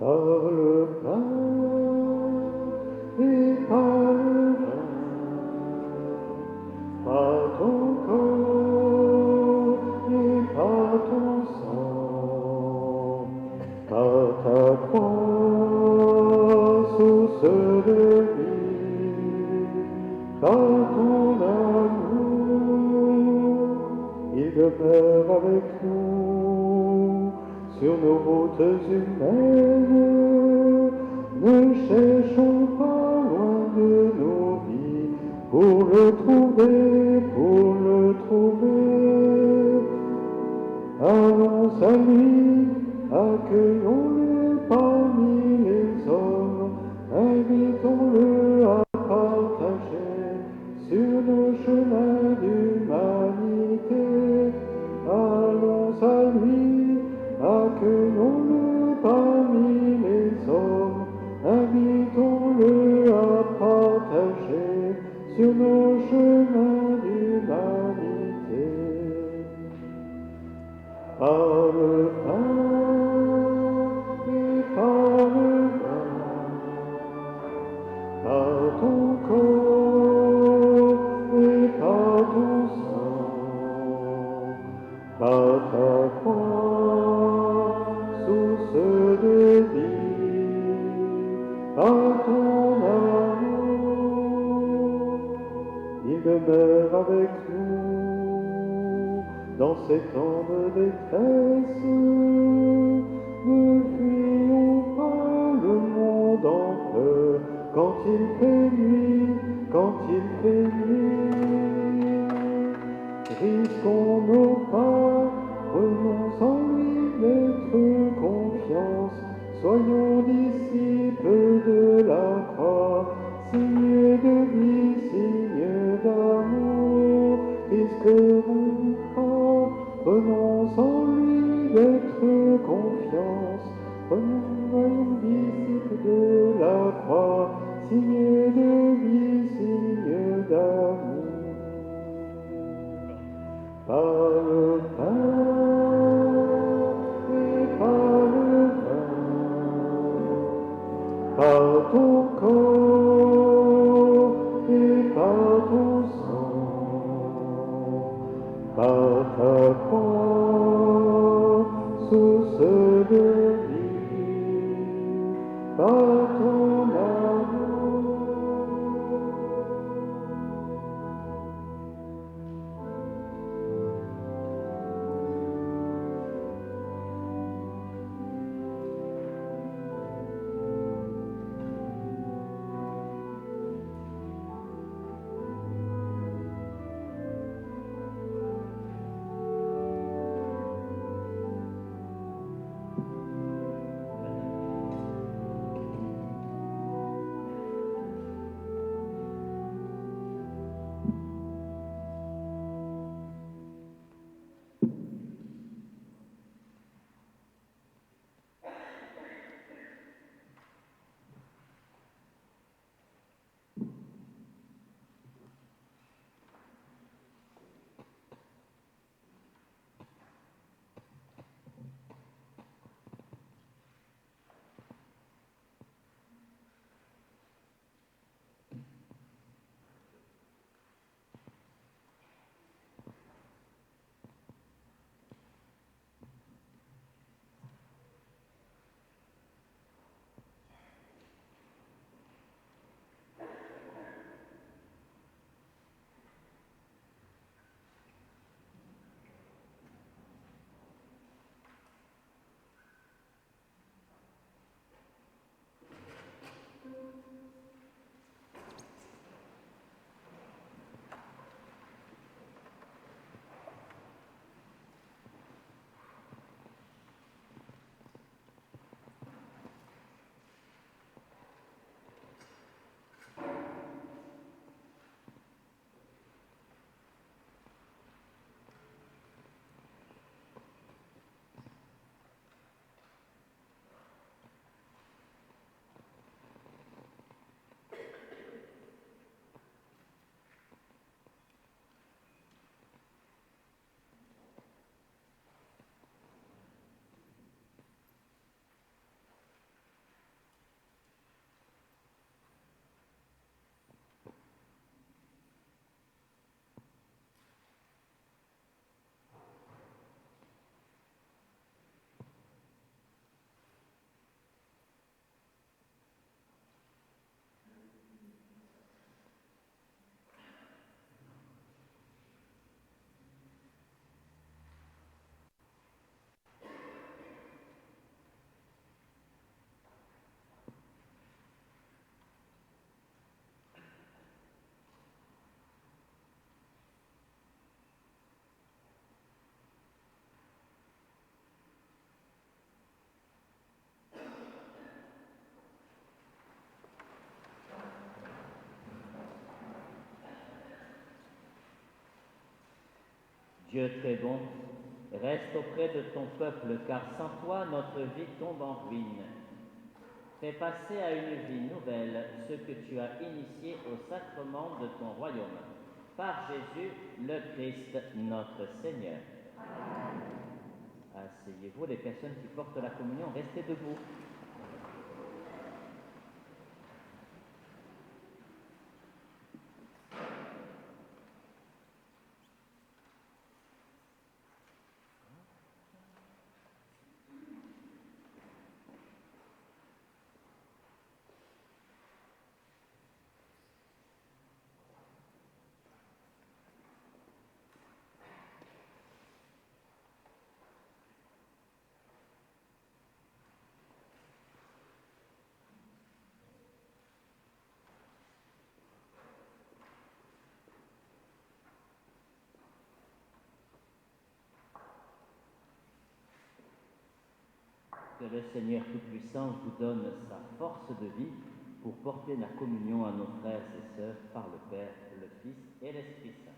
Par le pain et par le vin, par ton corps et par ton sang, par ta croix, source de vie, par ton amour, il demeure avec nous sur nos routes humaines. Ne cherchons pas loin de nos vies pour le trouver, pour le trouver. Allons à lui, accueillons-le parmi les hommes, invitons-le à partager sur nos chemins d'humanité. Allons à lui, accueillons-le parmi avec nous dans ces temps de détresse. Ne fuyons pas le monde en peur quand il fait nuit, quand il fait nuit. Risquons nos pas, prenons en lui notre confiance. Soyons disciples de la croix, signe de vie, signe d'amour. Risquons pas, prenons en lui notre confiance. Soyons disciples de la croix, signe de vie, signe d'amour. Par le pain et par le vin, par ton corps et par ton sang, par ta croix, source de vie, par ton amour. Dieu très bon, reste auprès de ton peuple, car sans toi, notre vie tombe en ruine. Fais passer à une vie nouvelle ce que tu as initié au sacrement de ton royaume. Par Jésus, le Christ, notre Seigneur. Asseyez-vous, les personnes qui portent la communion, restez debout. que le Seigneur Tout-Puissant vous donne sa force de vie pour porter la communion à nos frères et sœurs par le Père, le Fils et l'Esprit Saint.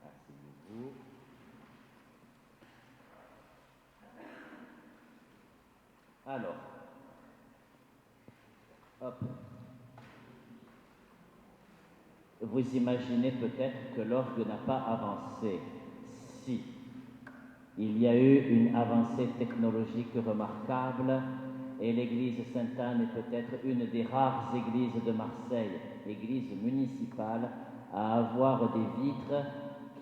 Asseyez-vous. Alors, hop. Vous imaginez peut-être que l'orgue n'a pas avancé. Si. Il y a eu une avancée technologique remarquable et l'église Sainte-Anne est peut-être une des rares églises de Marseille, église municipale, à avoir des vitres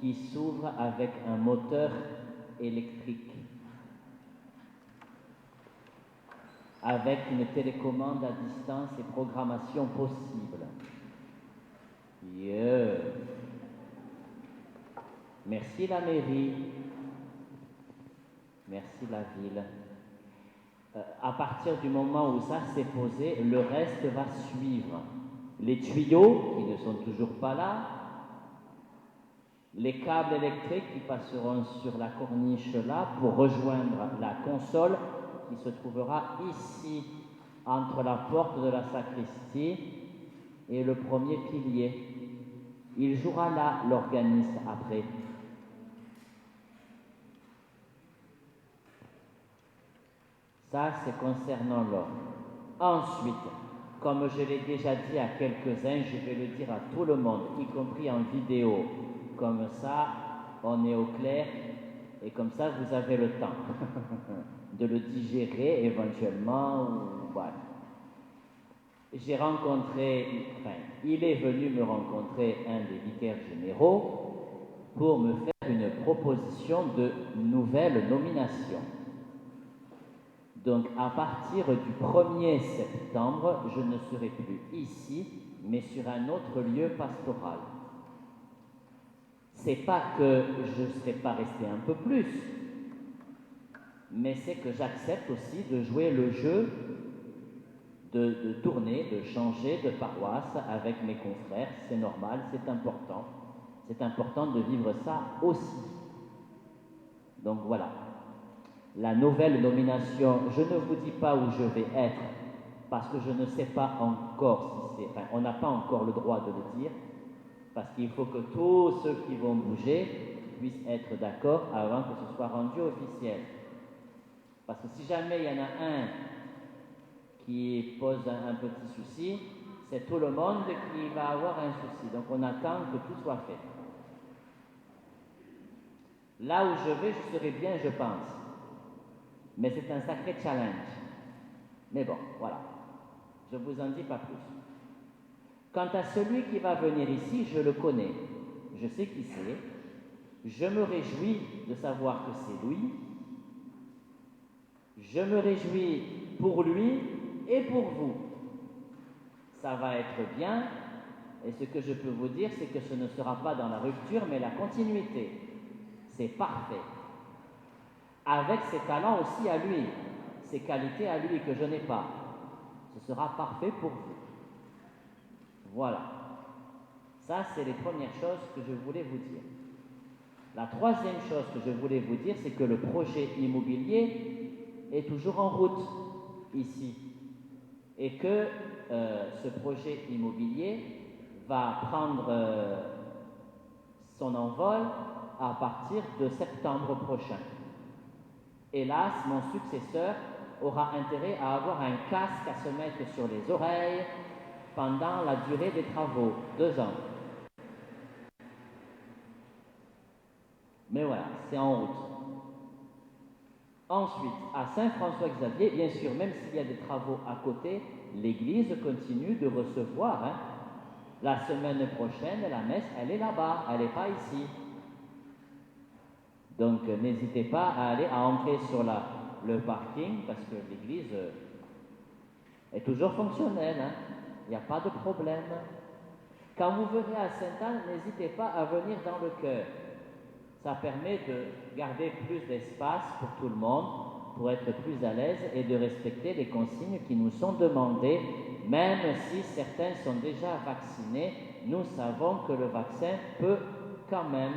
qui s'ouvrent avec un moteur électrique, avec une télécommande à distance et programmation possible. Yeah. Merci la mairie. Merci la ville. À partir du moment où ça s'est posé, le reste va suivre. Les tuyaux qui ne sont toujours pas là, les câbles électriques qui passeront sur la corniche là pour rejoindre la console qui se trouvera ici entre la porte de la sacristie et le premier pilier. Il jouera là l'organiste après. Ça, c'est concernant l'orgue. Ensuite, comme je l'ai déjà dit à quelques-uns, je vais le dire à tout le monde, y compris en vidéo. Comme ça, on est au clair et comme ça, vous avez le temps de le digérer éventuellement. Ou, voilà. J'ai rencontré, il est venu me rencontrer un des vicaires généraux pour me faire une proposition de nouvelle nomination. Donc, à partir du 1er septembre, je ne serai plus ici, mais sur un autre lieu pastoral. C'est pas que je ne serai pas resté un peu plus, mais c'est que j'accepte aussi de jouer le jeu, de tourner, de changer de paroisse avec mes confrères. C'est normal, c'est important. C'est important de vivre ça aussi. Donc voilà. La nouvelle nomination, je ne vous dis pas où je vais être, parce que je ne sais pas encore si c'est... on n'a pas encore le droit de le dire, parce qu'il faut que tous ceux qui vont bouger puissent être d'accord avant que ce soit rendu officiel. Parce que si jamais il y en a un qui pose un petit souci, c'est tout le monde qui va avoir un souci. Donc on attend que tout soit fait. Là où je vais, je serai bien, je pense. Mais c'est un sacré challenge. Mais bon, voilà. Je ne vous en dis pas plus. Quant à celui qui va venir ici, je le connais. Je sais qui c'est. Je me réjouis de savoir que c'est lui. Je me réjouis pour lui et pour vous. Ça va être bien. Et ce que je peux vous dire, c'est que ce ne sera pas dans la rupture, mais la continuité. C'est parfait. Avec ses talents aussi à lui, ses qualités à lui que je n'ai pas. Ce sera parfait pour vous. Voilà. Ça, c'est les premières choses que je voulais vous dire. La troisième chose que je voulais vous dire, c'est que le projet immobilier est toujours en route ici. Et que ce projet immobilier va prendre son envol à partir de septembre prochain. Hélas, mon successeur aura intérêt à avoir un casque à se mettre sur les oreilles pendant la durée des travaux, 2 ans. Mais voilà, c'est en route. Ensuite, à Saint-François-Xavier, bien sûr, même s'il y a des travaux à côté, l'église continue de recevoir. La semaine prochaine, la messe, elle est là-bas, elle n'est pas ici. Donc, n'hésitez pas à entrer sur le parking parce que l'église est toujours fonctionnelle. Il n'y a pas de problème. Quand vous venez à Sainte-Anne, n'hésitez pas à venir dans le chœur. Ça permet de garder plus d'espace pour tout le monde, pour être plus à l'aise et de respecter les consignes qui nous sont demandées. Même si certains sont déjà vaccinés, nous savons que le vaccin peut quand même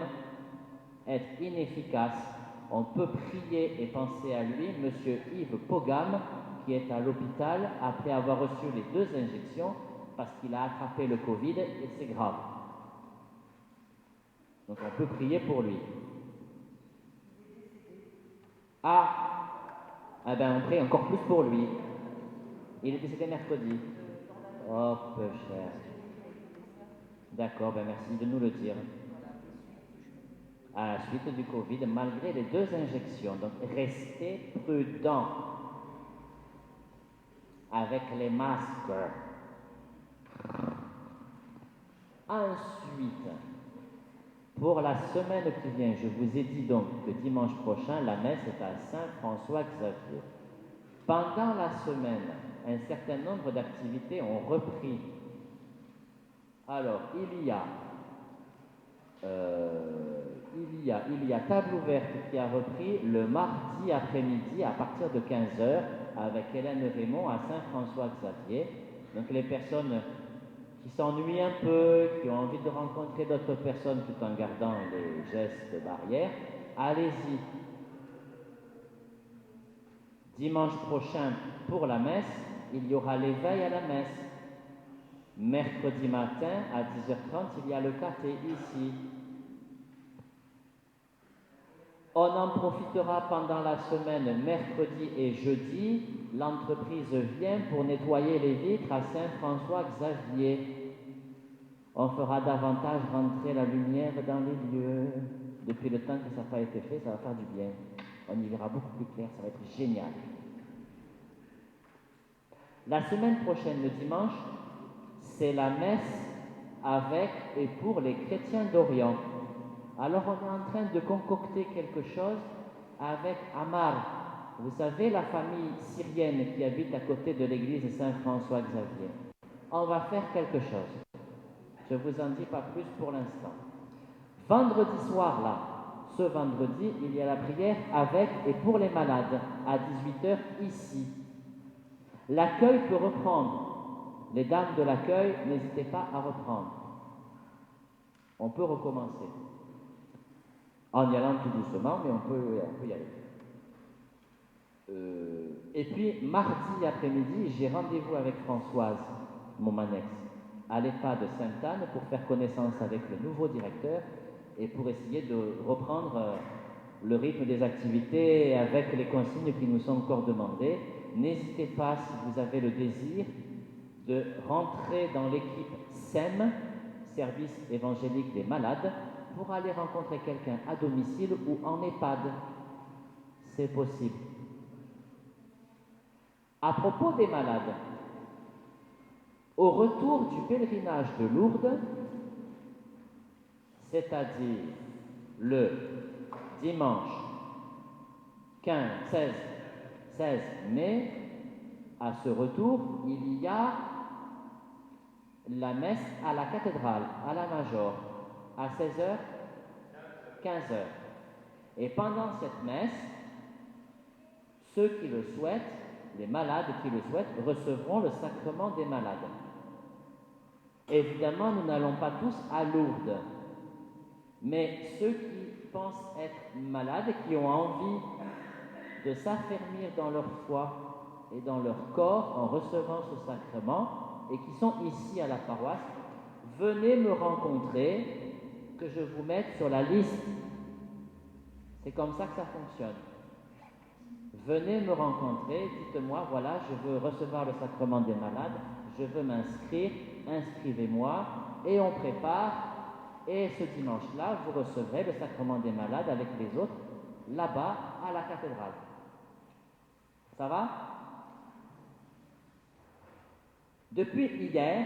être inefficace on peut prier et penser à lui, Monsieur Yves Pogam, qui est à l'hôpital après avoir reçu les 2 injections parce qu'il a attrapé le Covid et c'est grave. Donc on peut prier pour lui. Ah ben on prie encore plus pour lui. Il est décédé mercredi. Oh, peu cher. D'accord, ben merci de nous le dire. À la suite du Covid, malgré les 2 injections. Donc restez prudents avec les masques. Ensuite, pour la semaine qui vient, je vous ai dit donc que dimanche prochain, la messe est à Saint-François-Xavier. Pendant la semaine, un certain nombre d'activités ont repris. Alors, il y a table ouverte qui a repris le mardi après-midi à partir de 15h avec Hélène Raymond à Saint-François-Xavier. Donc les personnes qui s'ennuient un peu, qui ont envie de rencontrer d'autres personnes tout en gardant les gestes barrières, allez-y. Dimanche prochain, pour la messe, il y aura l'éveil à la messe. Mercredi matin, à 10h30, il y a le caté ici. On en profitera pendant la semaine, mercredi et jeudi. L'entreprise vient pour nettoyer les vitres à Saint-François-Xavier. On fera davantage rentrer la lumière dans les lieux. Depuis le temps que ça n'a pas été fait, ça va faire du bien. On y verra beaucoup plus clair, ça va être génial. La semaine prochaine, le dimanche, c'est la messe avec et pour les chrétiens d'Orient. Alors on est en train de concocter quelque chose avec Amar. Vous savez, la famille syrienne qui habite à côté de l'église Saint-François-Xavier. On va faire quelque chose. Je ne vous en dis pas plus pour l'instant. Vendredi soir, là, ce vendredi, il y a la prière avec et pour les malades à 18h ici. L'accueil peut reprendre. Les dames de l'accueil, n'hésitez pas à reprendre. On peut recommencer. En y allant tout doucement, mais on peut y aller. Et puis, mardi après-midi, j'ai rendez-vous avec Françoise, mon mannex, à l'EHPAD de Sainte-Anne pour faire connaissance avec le nouveau directeur et pour essayer de reprendre le rythme des activités avec les consignes qui nous sont encore demandées. N'hésitez pas, si vous avez le désir, de rentrer dans l'équipe SEM, Service évangélique des malades, pour aller rencontrer quelqu'un à domicile ou en EHPAD. C'est possible. À propos des malades, au retour du pèlerinage de Lourdes, c'est-à-dire le dimanche 16 mai, à ce retour, il y a la messe à la cathédrale, à la Major, à 16h, 15h. Et pendant cette messe, ceux qui le souhaitent, les malades qui le souhaitent, recevront le sacrement des malades. Évidemment, nous n'allons pas tous à Lourdes, mais ceux qui pensent être malades, qui ont envie de s'affermir dans leur foi et dans leur corps en recevant ce sacrement, et qui sont ici à la paroisse, venez me rencontrer, que je vous mette sur la liste. C'est comme ça que ça fonctionne. Venez me rencontrer, dites-moi, voilà, je veux recevoir le sacrement des malades, je veux m'inscrire, inscrivez-moi, et on prépare, et ce dimanche-là, vous recevrez le sacrement des malades avec les autres, là-bas, à la cathédrale. Ça va ? Depuis hier,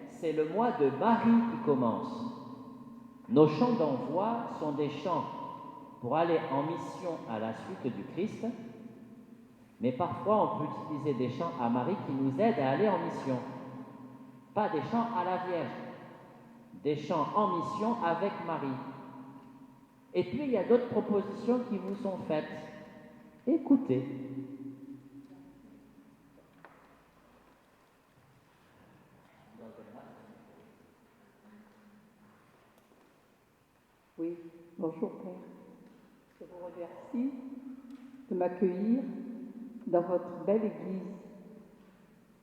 c'est le mois de Marie qui commence. Nos chants d'envoi sont des chants pour aller en mission à la suite du Christ, mais parfois on peut utiliser des chants à Marie qui nous aident à aller en mission. Pas des chants à la Vierge, des chants en mission avec Marie. Et puis il y a d'autres propositions qui vous sont faites. Écoutez. Oui, bonjour Père. Je vous Merci de m'accueillir dans votre belle église.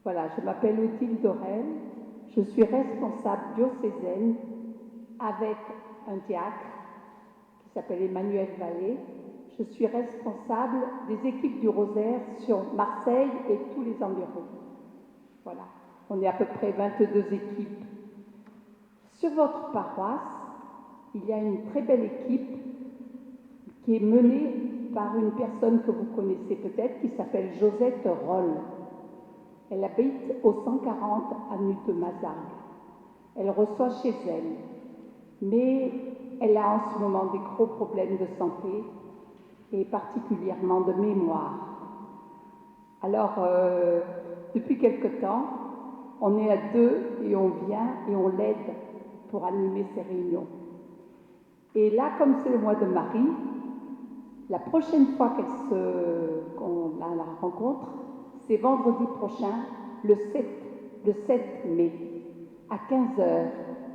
Voilà, je m'appelle Odile Dorel, je suis responsable diocésaine avec un diacre qui s'appelle Emmanuel Vallée. Je suis responsable des équipes du Rosaire sur Marseille et tous les environs. Voilà, on est à peu près 22 équipes. Sur votre paroisse, il y a une très belle équipe qui est menée par une personne que vous connaissez peut-être, qui s'appelle Josette Roll. Elle habite au 140 avenue de Mazargues. Elle reçoit chez elle, mais elle a en ce moment des gros problèmes de santé et particulièrement de mémoire. Alors, depuis quelque temps, on est à deux et on vient et on l'aide pour animer ces réunions. Et là, comme c'est le mois de Marie, la prochaine fois qu'on la rencontre, c'est vendredi prochain, le 7 mai, à 15h,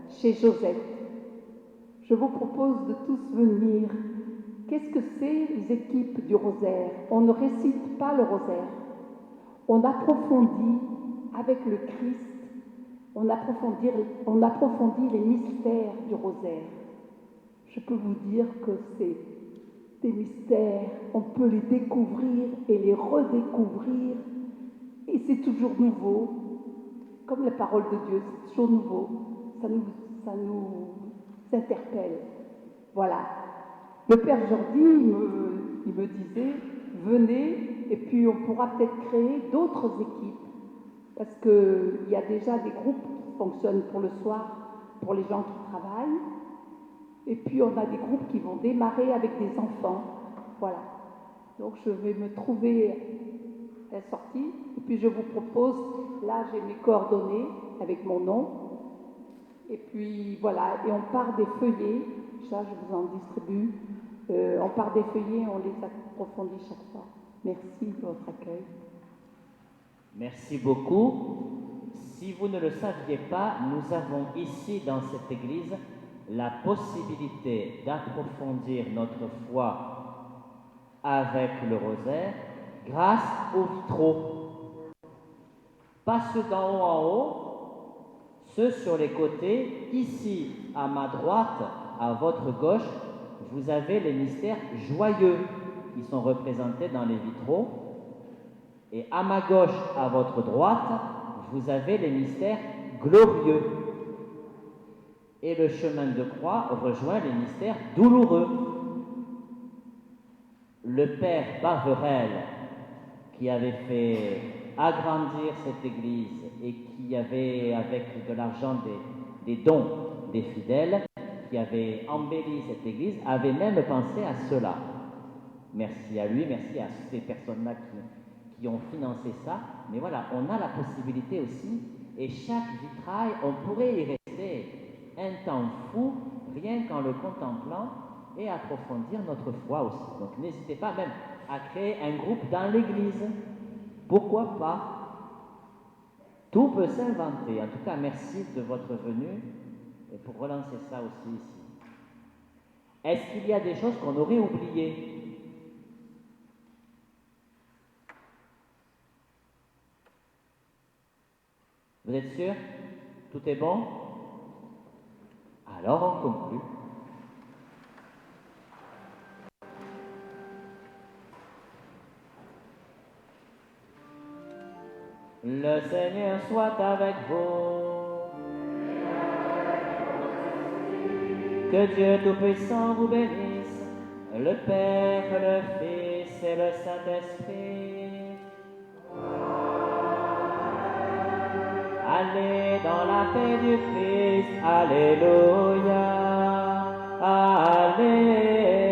chez Josette. Je vous propose de tous venir. Qu'est-ce que c'est, les équipes du Rosaire? On ne récite pas le Rosaire. On approfondit avec le Christ, on approfondit les mystères du Rosaire. Je peux vous dire que c'est des mystères, on peut les découvrir et les redécouvrir, et c'est toujours nouveau, comme la parole de Dieu, c'est toujours nouveau, ça nous interpelle. Voilà. Le Père Jordi, il me disait, venez, et puis on pourra peut-être créer d'autres équipes, parce qu'il y a déjà des groupes qui fonctionnent pour le soir, pour les gens qui travaillent, et puis on a des groupes qui vont démarrer avec des enfants. Voilà. Donc je vais me trouver à la sortie, et puis je vous propose, là j'ai mes coordonnées avec mon nom, et puis voilà, et on part des feuillets, ça je vous en distribue, on part des feuillets, on les approfondit chaque fois. Merci de votre accueil. Merci beaucoup. Si vous ne le saviez pas, nous avons ici dans cette église la possibilité d'approfondir notre foi avec le rosaire grâce aux vitraux. Pas ceux d'en haut en haut, ceux sur les côtés. Ici, à ma droite, à votre gauche, vous avez les mystères joyeux qui sont représentés dans les vitraux. Et à ma gauche, à votre droite, vous avez les mystères glorieux. Et le chemin de croix rejoint les mystères douloureux. Le père Barverel, qui avait fait agrandir cette église et qui avait, avec de l'argent des dons des fidèles, qui avait embelli cette église, avait même pensé à cela. Merci à lui, merci à ces personnes-là qui ont financé ça. Mais voilà, on a la possibilité aussi, et chaque vitrail, on pourrait y rester un temps fou, rien qu'en le contemplant, et approfondir notre foi aussi. Donc n'hésitez pas même à créer un groupe dans l'église. Pourquoi pas? Tout peut s'inventer. En tout cas, merci de votre venue et pour relancer ça aussi ici. Est-ce qu'il y a des choses qu'on aurait oubliées? Vous êtes sûr? Tout est bon? Alors on conclut. Le Seigneur soit avec vous. Que Dieu Tout-Puissant vous bénisse, le Père, le Fils et le Saint-Esprit. Allez dans la paix du Christ. Alléluia. Alléluia.